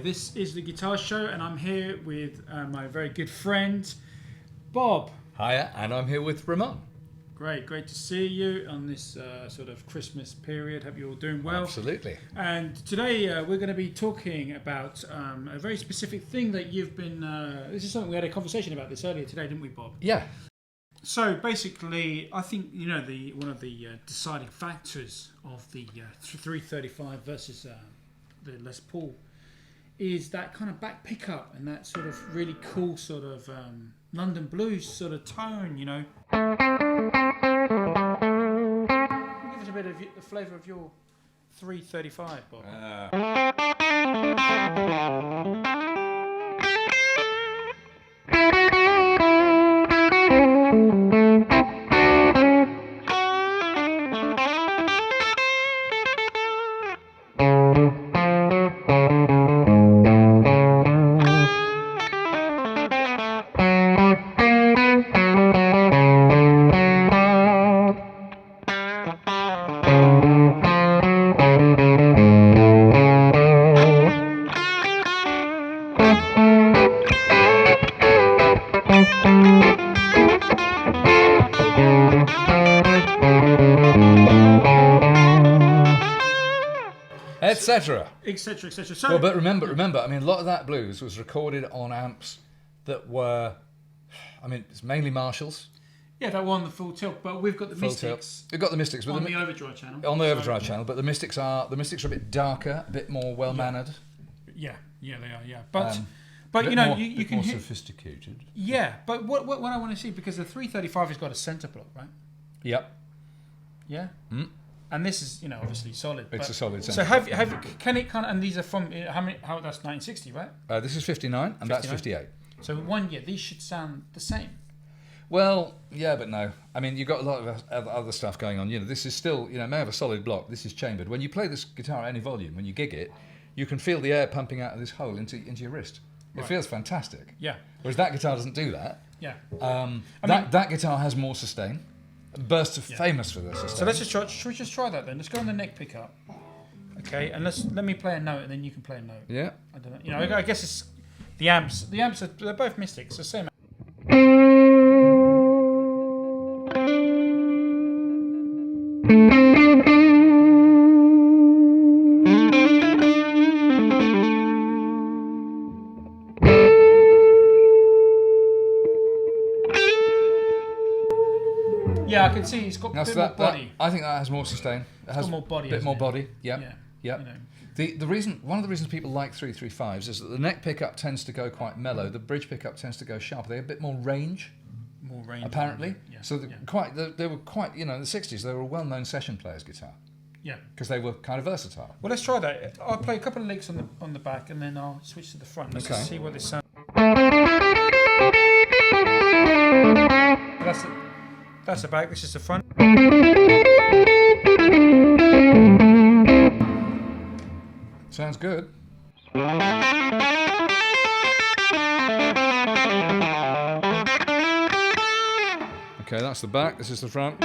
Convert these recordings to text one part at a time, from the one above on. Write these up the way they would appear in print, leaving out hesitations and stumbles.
this is the Guitar Show, and I'm here with my very good friend, Bob. Hiya, and I'm here with Ramon. Great to see you on this sort of Christmas period. Hope you're all doing well. Absolutely. And today we're going to be talking about a very specific thing that you've been... this is something we had a conversation about this earlier today, didn't we, Bob? Yeah. So basically, I think one of the deciding factors of the 335 versus the Les Paul is that kind of back pickup and that sort of really cool sort of London blues sort of tone, you know. Give us a bit of the flavour of your 335, Bob. Etc. So, well, but remember, I mean, a lot of that blues was recorded on amps that were, I mean, it's mainly Marshalls. Yeah, that one, the full tilt, but we've got the Full Mystics. We've got the Mystics on the overdrive channel. On the overdrive channel, but the Mystics are a bit darker, a bit more well-mannered. Yeah, they are. Yeah, but you know, you can more sophisticated. Yeah, but what I want to see, because the 335 has got a centre block, right? Yep. Yeah. Mm. And this is, you know, obviously solid. It's a solid centre. So can it kind of, and these are from how that's 1960, right? This is 59 and 59? That's 58. So one year these should sound the same. Well, yeah, but no. I mean, you've got a lot of other stuff going on. You know, this is still, you know, may have a solid block. This is chambered. When you play this guitar at any volume, when you gig it, you can feel the air pumping out of this hole into your wrist. It feels fantastic. Yeah. Whereas that guitar doesn't do that. Yeah. That guitar has more sustain. Bursts are famous for this. So let's just try. Should we just try that then? Let's go on the neck pickup. Okay, and let me play a note, and then you can play a note. Yeah. I don't know. You know, I guess it's the amps. The amps they're both Mystics. The same. Yeah, I can see he's got a bit more body. I think that has more sustain. It has got more body. A bit more body. Yeah. You know. One of the reasons people like 335s is that the neck pickup tends to go quite mellow. The bridge pickup tends to go sharp. They have a bit more range. More range. Apparently. Yeah. So they were quite, you know, in the 60s they were a well-known session player's guitar. Yeah. Because they were kind of versatile. Well, let's try that. I'll play a couple of licks on the back, and then I'll switch to the front. Let's just see what this sounds. That's the back. This is the front. Sounds good. Okay, that's the back. This is the front.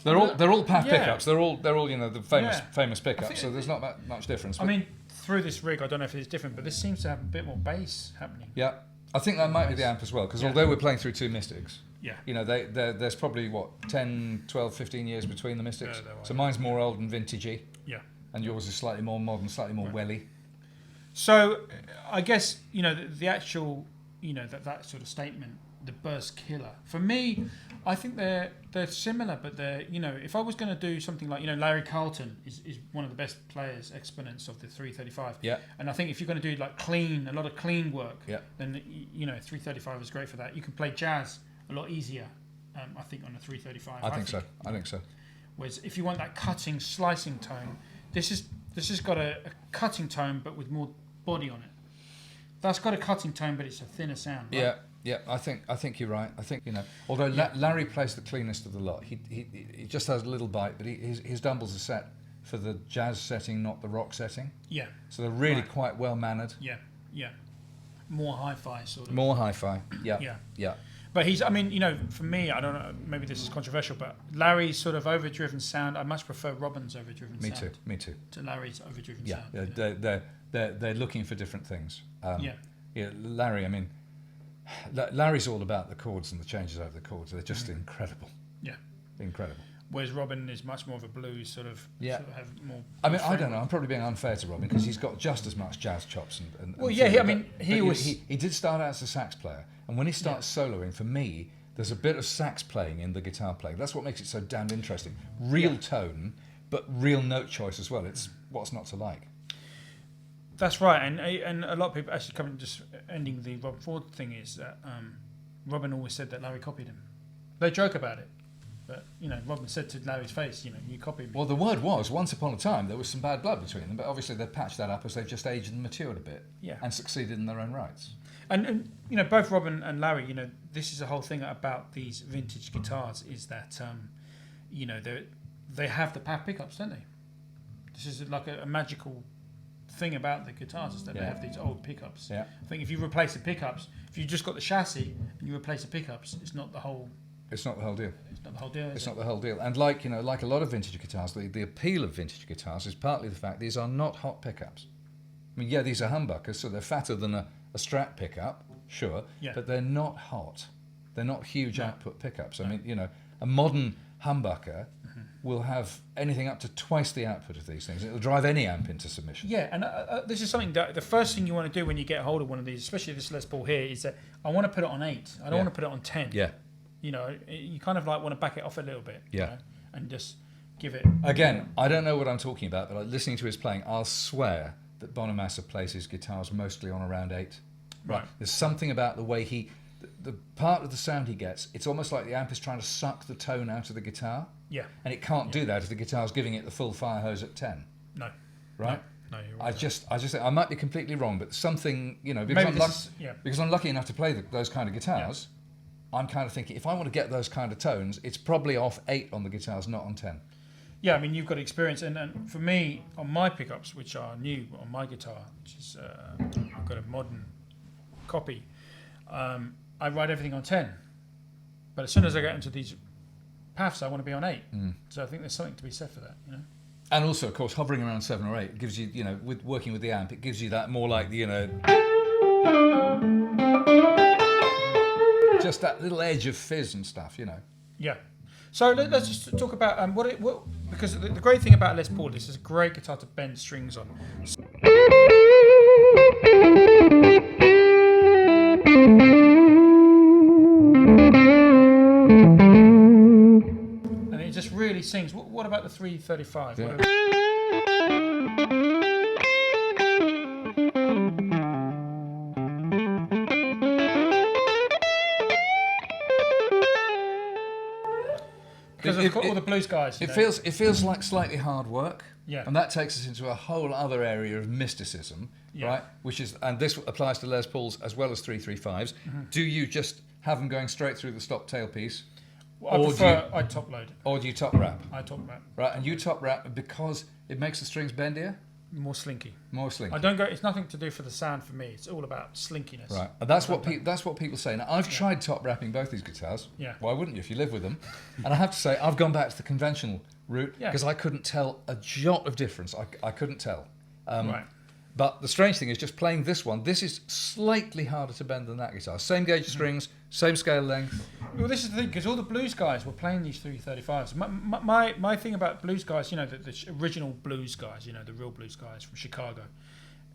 They're all PAF pickups. They're all you know, the famous pickups. So there's not that much difference. I mean, through this rig, I don't know if it's different, but this seems to have a bit more bass happening. Yeah, I think that might be the amp as well, because although we're playing through two Mystics, you know, there's probably 10, 12, 15 years between the Mystics. So mine's more old and vintagey. Yeah. And yours is slightly more modern, slightly more welly. So I guess, you know, the actual, you know, that sort of statement, the burst killer. For me, I think they're similar, but they're, you know, if I was going to do something like, you know, Larry Carlton is one of the best players, exponents of the 335. Yeah. And I think if you're going to do like a lot of clean work, then, you know, 335 is great for that. You can play jazz a lot easier, I think, on a 335. I think so. Whereas if you want that cutting, slicing tone, this has got a cutting tone, but with more body on it. That's got a cutting tone, but it's a thinner sound. Right? Yeah. I think you're right. I think, you know, although Larry plays the cleanest of the lot, he just has a little bite, but his dumbles are set for the jazz setting, not the rock setting. Yeah. So they're really quite well mannered. Yeah. More hi-fi sort of. More hi-fi. Yeah. But he's, I mean, you know, for me, I don't know, maybe this is controversial, but Larry's sort of overdriven sound, I much prefer Robin's overdriven sound. Me too. To Larry's overdriven Yeah, sound. they're looking for different things. Yeah. Larry, I mean, Larry's all about the chords and the changes over the chords. They're just incredible. Yeah. Incredible. Whereas Robin is much more of a blues sort of have more. I mean, I don't know. I'm probably being unfair to Robin because he's got just as much jazz chops and well, yeah. feel, I mean, he did start out as a sax player, and when he starts soloing, for me, there's a bit of sax playing in the guitar playing. That's what makes it so damned interesting. Real tone, but real note choice as well. It's what's not to like. That's right, and a lot of people actually coming just ending the Rob Ford thing is that Robin always said that Larry copied him. They joke about it, but you know, Robin said to Larry's face, you know, you copied me. Well, the word was once upon a time there was some bad blood between them, but obviously they've patched that up as they've just aged and matured a bit, and succeeded in their own rights. And you know, both Robin and Larry, you know, this is the whole thing about these vintage guitars is that you know, they have the PAF pickups, don't they? This is like a magical thing about the guitars is that they have these old pickups. Yeah. I think if you replace the pickups, if you just got the chassis and you replace the pickups, it's not the whole. It's not the whole deal. It's not the whole deal. It's not the whole deal. And like, you know, like a lot of vintage guitars, the appeal of vintage guitars is partly the fact these are not hot pickups. I mean, yeah, these are humbuckers, so they're fatter than a Strat pickup, sure, but they're not hot. They're not huge output pickups. I mean, you know, a modern humbucker will have anything up to twice the output of these things. It'll drive any amp into submission. Yeah, and this is something that the first thing you want to do when you get hold of one of these, especially this Les Paul here, is that I want to put it on 8. I don't want to put it on 10. Yeah. You know, you kind of like want to back it off a little bit. Yeah. You know, and just give it. Again, I don't know what I'm talking about, but listening to his playing, I'll swear that Bonamassa plays his guitars mostly on around 8. Right. There's something about the way the part of the sound he gets, it's almost like the amp is trying to suck the tone out of the guitar. Yeah. And it can't do that if the guitar's giving it the full fire hose at 10. No. Right? No, you're right. I just think I might be completely wrong, but something, you know, because because I'm lucky enough to play those kind of guitars, I'm kind of thinking if I want to get those kind of tones, it's probably off 8 on the guitars, not on 10. Yeah, I mean, you've got experience, and for me, on my pickups, which are new on my guitar, which is I've got a modern copy, I ride everything on 10. But as soon as I get into these PAFs, I want to be on 8. So I think there's something to be said for that, you know. And also, of course, hovering around 7 or 8 gives you, you know, with working with the amp, it gives you that more like, you know, just that little edge of fizz and stuff, you know. Yeah. So let's just talk about because the great thing about Les Paul is it's a great guitar to bend strings on. And it just really sings. What about the 335? Yeah. Because of all the blues guys. It feels like slightly hard work. Yeah. And that takes us into a whole other area of mysticism, right? Which is, and this applies to Les Pauls as well as 335s. Do you just have them going straight through the stop tailpiece? Well, I top load. Or do you top wrap? I top wrap. Right, and you top wrap because it makes the strings bendier? More slinky. More slinky. I don't go. It's nothing to do for the sound for me. It's all about slinkiness. Right, and that's what people say. Now, I've tried top wrapping both these guitars. Yeah. Why wouldn't you if you live with them? And I have to say, I've gone back to the conventional route because I couldn't tell a jot of difference. I couldn't tell. Right. But the strange thing is, just playing this one, this is slightly harder to bend than that guitar. Same gauge of strings, same scale length. Well, this is the thing, because all the blues guys were playing these 335s. My thing about blues guys, you know, the original blues guys, you know, the real blues guys from Chicago,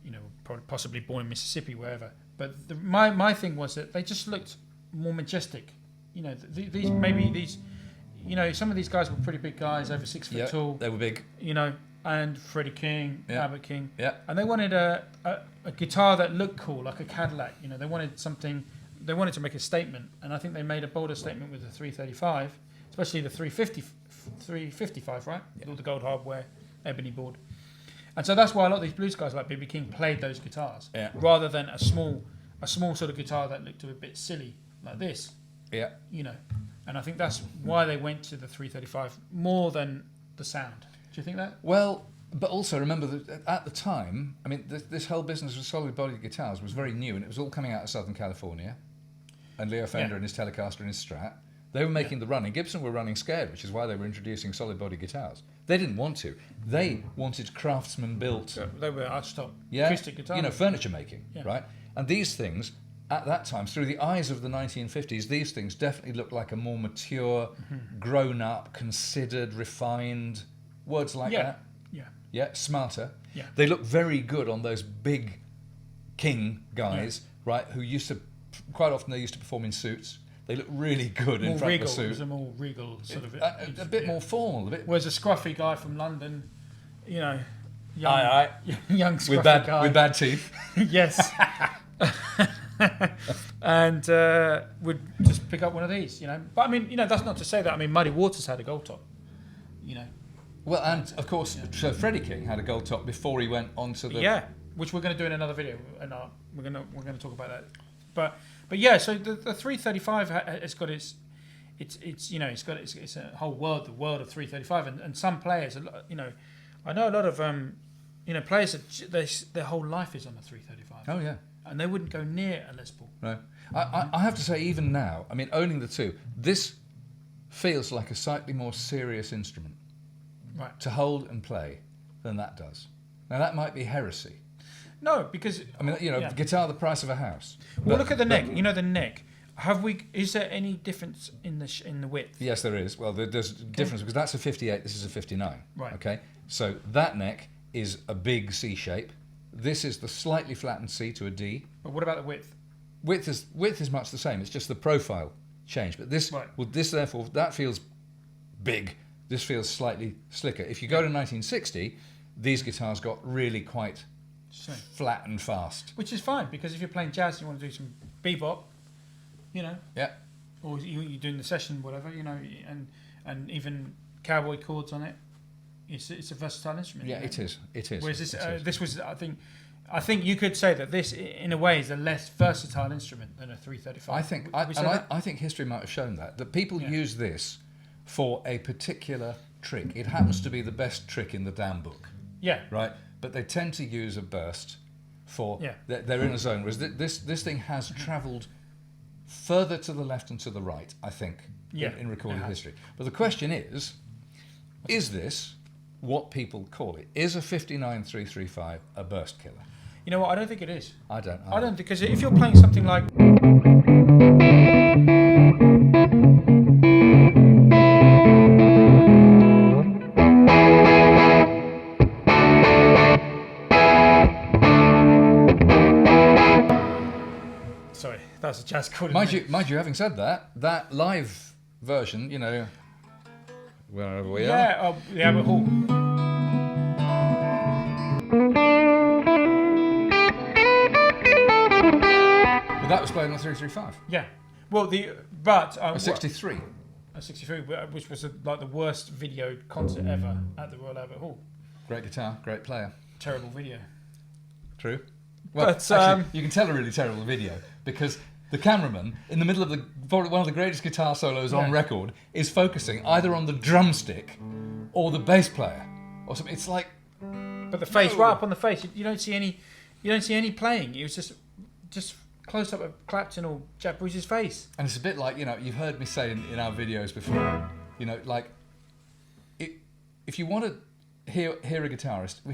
you know, probably possibly born in Mississippi, wherever. But my thing was that they just looked more majestic. You know, these, you know, some of these guys were pretty big guys, over 6 foot tall. They were big. You know, and Freddie King, Albert King. Yeah. And they wanted a guitar that looked cool, like a Cadillac. You know, they wanted something. They wanted to make a statement, and I think they made a bolder statement with the 335, especially the 355, right? Yeah. With all the gold hardware, ebony board. And so that's why a lot of these blues guys like B.B. King played those guitars, rather than a small sort of guitar that looked a bit silly like this. Yeah. You know, and I think that's why they went to the 335 more than the sound. Do you think that? Well, but also remember that at the time, I mean, this whole business of solid-bodied guitars was very new, and it was all coming out of Southern California. and Leo Fender and his Telecaster and his Strat. They were making the run, and Gibson were running scared, which is why they were introducing solid body guitars. They didn't want to. They wanted craftsman built. They were archtop acoustic guitars. Furniture making, right? And these things, at that time, through the eyes of the 1950s, these things definitely looked like a more mature, grown-up, considered, refined, words like that. Yeah, smarter. Yeah. They look very good on those big king guys, right, who quite often they used to perform in suits. They look really good in front of a suit. It was a more regal sort of... A bit more formal. Whereas a scruffy guy from London, young scruffy guy. With bad teeth. Yes. And would just pick up one of these, But I mean, that's not to say that. I mean, Muddy Waters had a gold top, Well, and of course, so Freddie King had a gold top before he went on to the... which we're going to do in another video, and we're going to talk about that. But yeah, so the 335 has got it's a whole world, the world of 335, and some players, I know a lot of players that their whole life is on a 335. Oh yeah, and they wouldn't go near a Les Paul. No, I have to say, even now, I mean, owning the two, this feels like a slightly more serious instrument, right, to hold and play than that does. Now that might be heresy. No, because guitar the price of a house. Well, look at the neck. The neck. Is there any difference in the width? Yes, there is. Well, there's difference because that's a 58. This is a 59. Right. Okay. So that neck is a big C shape. This is the slightly flattened C to a D. But what about the width? Width is much the same. It's just the profile change. But this, therefore, that feels big. This feels slightly slicker. If you go to 1960, these guitars got really quite flat and fast. Which is fine, because if you're playing jazz and you want to do some bebop, Yeah. Or you're doing the session, whatever, and even cowboy chords on it, it's a versatile instrument. Yeah, it is. It is. Whereas this was, I think you could say that this, in a way, is a less versatile instrument than a 335. I think history might have shown that people use this for a particular trick. It happens to be the best trick in the damn book. Yeah. Right? But they tend to use a burst for... They're in a zone, whereas this thing has travelled further to the left and to the right, I think, in recorded history. But the question is this what people call it? Is a 59-335 a burst killer? You know what? I don't think it is. I don't. I don't, because if you're playing something like... Sorry, that's a jazz chord. Mind you, having said that, that live version, wherever we are. The Albert Hall. But that was played on a 335. Yeah. Well, a 63. A 63, which was like the worst video concert ever at the Royal Albert Hall. Great guitar, great player. Terrible video. True. Well, actually, you can tell a really terrible video because the cameraman, in the middle of one of the greatest guitar solos on record, is focusing either on the drumstick or the bass player or something. It's like, but the face, right up on the face, you don't see any playing. It was just close up of Clapton or Jack Bruce's face. And it's a bit like, you've heard me say in our videos before, if you want to hear a guitarist,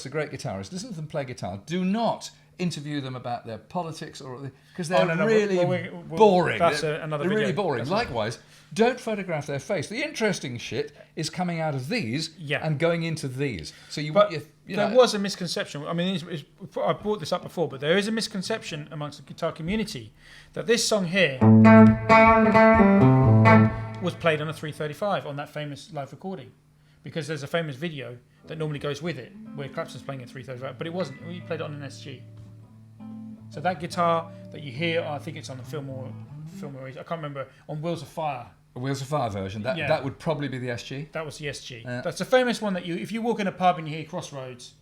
a great guitarist, listen to them play guitar. Do not interview them about their politics because they're really boring. That's another video. They're really boring. Likewise, don't photograph their face. The interesting shit is coming out of these and going into these. So there was a misconception. I mean, I brought this up before, but there is a misconception amongst the guitar community that this song here was played on a 335 on that famous live recording. Because there's a famous video that normally goes with it, where Clapton's playing a 335, but it wasn't. He played it on an SG. So that guitar that you hear, I think it's on the Fillmore, I can't remember, on Wheels of Fire. A Wheels of Fire version. That would probably be the SG. That was the SG. That's a famous one that if you walk in a pub and you hear Crossroads,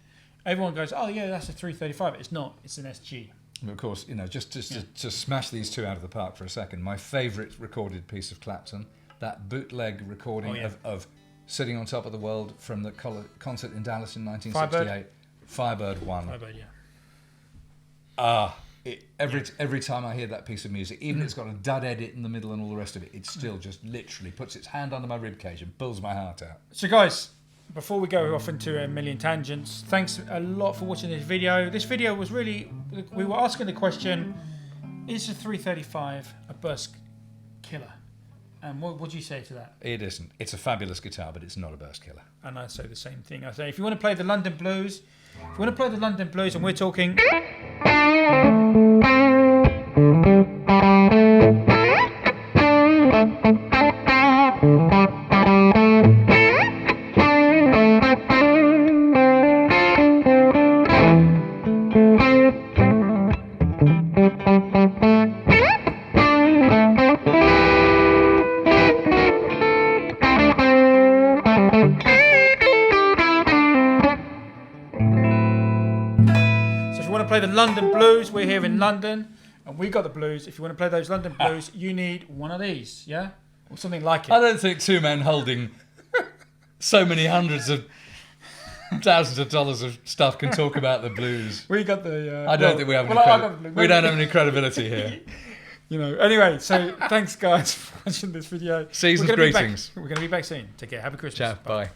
everyone goes, oh yeah, that's a 335. It's not. It's an SG. And of course, just to smash these two out of the park for a second, my favourite recorded piece of Clapton, that bootleg recording of Sitting on Top of the World from the concert in Dallas in 1968. Firebird 1. Firebird, yeah. every time I hear that piece of music, even if it's got a dud edit in the middle and all the rest of it, it still just literally puts its hand under my ribcage and pulls my heart out. So guys, before we go off into a million tangents, thanks a lot for watching this video. This video was really, we were asking the question, is the 335 a burst killer? And what do you say to that? It isn't. It's a fabulous guitar, but it's not a burst killer. And I say the same thing. I say, if you want to play the London Blues, and we're talking... play the London Blues, we're here in London and we got the blues. If you want to play those London Blues, you need one of these, yeah, or something like it. I don't think two men holding so many hundreds of thousands of dollars of stuff can talk about the blues. We got the I don't think we have we don't have any credibility here. You know, anyway, so thanks guys for watching this video. Season's greetings. We're going to be back soon. Take care. Happy Christmas. Ciao. Bye.